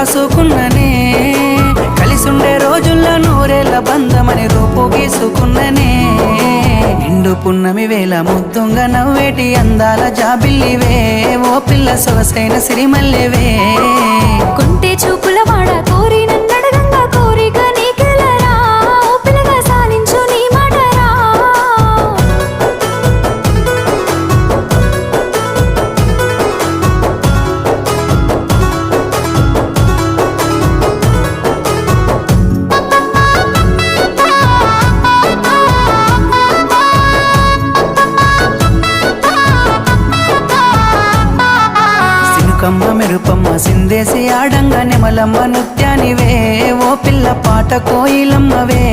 రాసుకున్ననే కలిసుండే రోజుల్లో నూరేళ్ల బంధమని రూపు గీసుకున్ననే నిండు పున్నమి వేళ ముద్దుంగా నవ్వేటి అందాల జాబిల్లివే ఓ పిల్ల సొగసైన సిరిమల్లెవే కుంటే చూపుల వాడ కోరి నన్నడగంగా కోరిక నీకెలరా ఓ పిల్లగా సాలించు నీ మాటరా కమ్మ మెరుపమ్మ సిందేసి ఆడంగా నెమలమ్మ నృత్యానివే ఓ పిల్ల పాట కోయిలమ్మవే